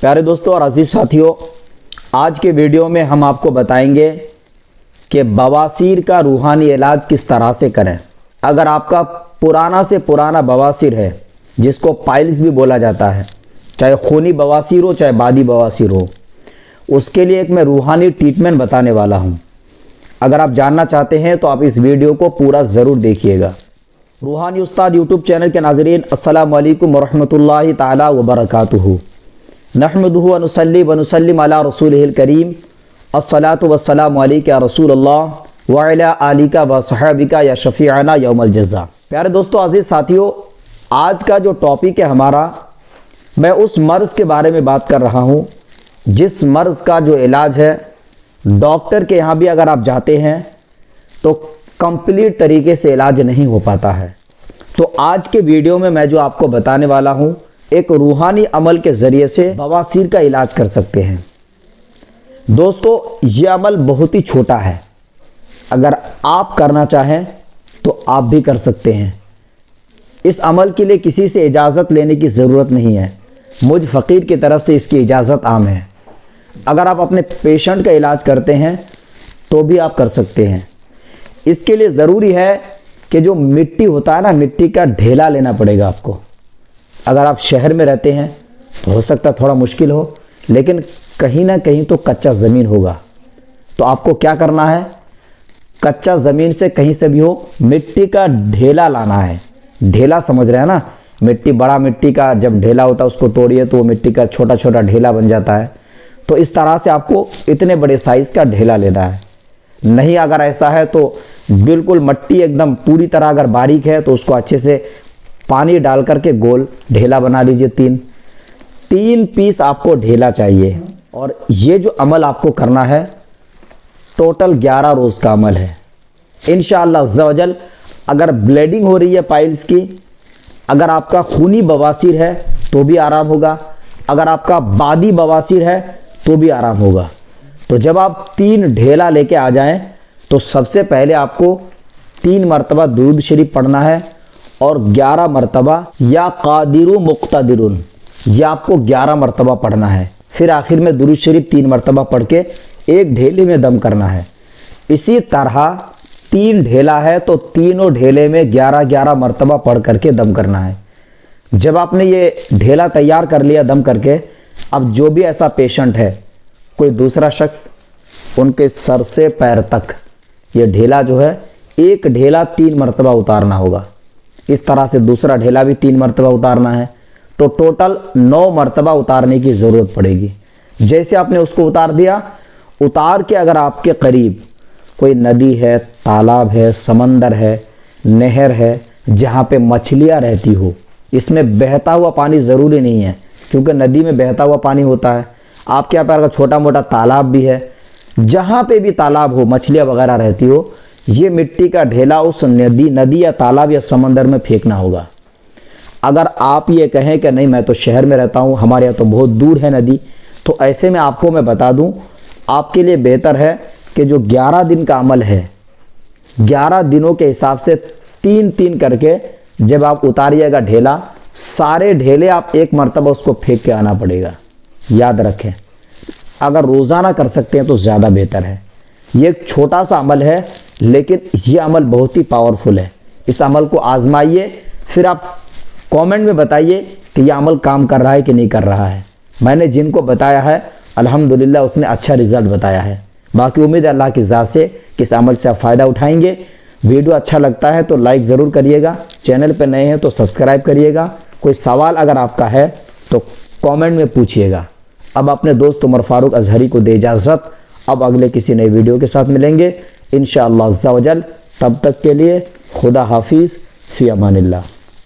प्यारे दोस्तों और अजीज़ साथियों, आज के वीडियो में हम आपको बताएंगे कि बवासीर का रूहानी इलाज किस तरह से करें। अगर आपका पुराना से पुराना बवासीर है, जिसको पाइल्स भी बोला जाता है, चाहे खूनी बवासीर हो चाहे बादी बवासीर हो, उसके लिए एक मैं रूहानी ट्रीटमेंट बताने वाला हूं। अगर आप जानना चाहते हैं तो आप इस वीडियो को पूरा ज़रूर देखिएगा। रूहानी उस्ताद यूट्यूब चैनल के नाज़रीन, अस्सलामु अलैकुम वरहमतुल्लाहि ताला वबरकातुहू। नहमदुहु व नुसल्ली व नुसल्लिम अला रसूलिहिल करीम। अस्सलातु वस्सलामु अलैका या रसूलल्लाह व अला आलिका व सहाबिका या शफीअना यौमल जज़ा। प्यारे दोस्तों, अजीज़ साथियों, आज का जो टॉपिक है हमारा, मैं उस मर्ज़ के बारे में बात कर रहा हूँ जिस मर्ज़ का जो इलाज है डॉक्टर के यहाँ भी अगर आप जाते हैं तो कंप्लीट तरीके से इलाज नहीं हो पाता है। तो आज के वीडियो में मैं जो आपको बताने वाला हूँ, एक रूहानी अमल के ज़रिए से बवासीर का इलाज कर सकते हैं। दोस्तों, ये अमल बहुत ही छोटा है, अगर आप करना चाहें तो आप भी कर सकते हैं। इस अमल के लिए किसी से इजाज़त लेने की ज़रूरत नहीं है, मुझ फ़कीर की तरफ से इसकी इजाज़त आम है। अगर आप अपने पेशेंट का इलाज करते हैं तो भी आप कर सकते हैं। इसके लिए ज़रूरी है कि जो मिट्टी होता है ना, मिट्टी का ढेला लेना पड़ेगा आपको। अगर आप शहर में रहते हैं तो हो सकता है थोड़ा मुश्किल हो, लेकिन कहीं ना कहीं तो कच्चा ज़मीन होगा। तो आपको क्या करना है, कच्चा ज़मीन से कहीं से भी हो मिट्टी का ढेला लाना है। ढेला समझ रहे हैं ना, मिट्टी, बड़ा मिट्टी का जब ढेला होता है उसको तोड़िए तो वो मिट्टी का छोटा छोटा ढेला बन जाता है। तो इस तरह से आपको इतने बड़े साइज़ का ढेला लेना है। नहीं अगर ऐसा है तो बिल्कुल मट्टी एकदम पूरी तरह अगर बारीक है तो उसको अच्छे से पानी डाल करके गोल ढेला बना लीजिए। तीन पीस आपको ढेला चाहिए। और ये जो अमल आपको करना है टोटल 11 रोज़ का अमल है। इंशाअल्लाह अज़्ज़ा वजल अगर ब्लीडिंग हो रही है पाइल्स की, अगर आपका खूनी बवासीर है तो भी आराम होगा, अगर आपका बादी बवासीर है तो भी आराम होगा। तो जब आप 3 ढेला लेके आ जाएं तो सबसे पहले आपको 3 मरतबा दुरूद शरीफ पढ़ना है और 11 मरतबा या कादिरु मुक्तदिरुन, यह आपको 11 मरतबा पढ़ना है। फिर आखिर में दुरूद शरीफ 3 मरतबा पढ़ के एक ढेले में दम करना है। इसी तरह 3 ढेला है तो तीनों ढेले में 11-11 मरतबा पढ़ करके दम करना है। जब आपने ये ढेला तैयार कर लिया दम करके, अब जो भी ऐसा पेशेंट है, कोई दूसरा शख्स, उनके सर से पैर तक ये ढेला जो है, एक ढेला 3 मरतबा उतारना होगा। इस तरह से दूसरा ढेला भी 3 मरतबा उतारना है। तो टोटल 9 मरतबा उतारने की ज़रूरत पड़ेगी। जैसे आपने उसको उतार दिया, उतार के अगर आपके करीब कोई नदी है, तालाब है, समंदर है, नहर है, जहाँ पे मछलियाँ रहती हो, इसमें बहता हुआ पानी ज़रूरी नहीं है क्योंकि नदी में बहता हुआ पानी होता है। आपके यहाँ पर अगर छोटा मोटा तालाब भी है, जहाँ पे भी तालाब हो, मछलियाँ वगैरह रहती हो, ये मिट्टी का ढेला उस नदी या तालाब या समंदर में फेंकना होगा। अगर आप ये कहें कि नहीं मैं तो शहर में रहता हूँ, हमारे यहाँ तो बहुत दूर है नदी, तो ऐसे में आपको मैं बता दूँ, आपके लिए बेहतर है कि जो 11 दिन का अमल है, 11 दिनों के हिसाब से 3-3 करके जब आप उतारिएगा ढेला, सारे ढेले आप एक मरतबा उसको फेंक के आना पड़ेगा। याद रखें, अगर रोज़ाना कर सकते हैं तो ज़्यादा बेहतर है। ये एक छोटा सा अमल है, लेकिन ये अमल बहुत ही पावरफुल है। इस अमल को आजमाइए, फिर आप कमेंट में बताइए कि यह अमल काम कर रहा है कि नहीं कर रहा है। मैंने जिनको बताया है अल्हम्दुलिल्लाह उसने अच्छा रिज़ल्ट बताया है। बाकी उम्मीद है अल्लाह की ज़ात से कि इस अमल से आप फ़ायदा उठाएंगे। वीडियो अच्छा लगता है तो लाइक ज़रूर करिएगा, चैनल पर नए हैं तो सब्सक्राइब करिएगा। कोई सवाल अगर आपका है तो कमेंट में पूछिएगा। अब अपने दोस्त उमर फारूक अजहरी को दे इजाज़त। अब अगले किसी नए वीडियो के साथ मिलेंगे इंशाअल्लाह अज़्ज़ा वजल। तब तक के लिए खुदा हाफिज़, फ़ी अमानिल्लाह।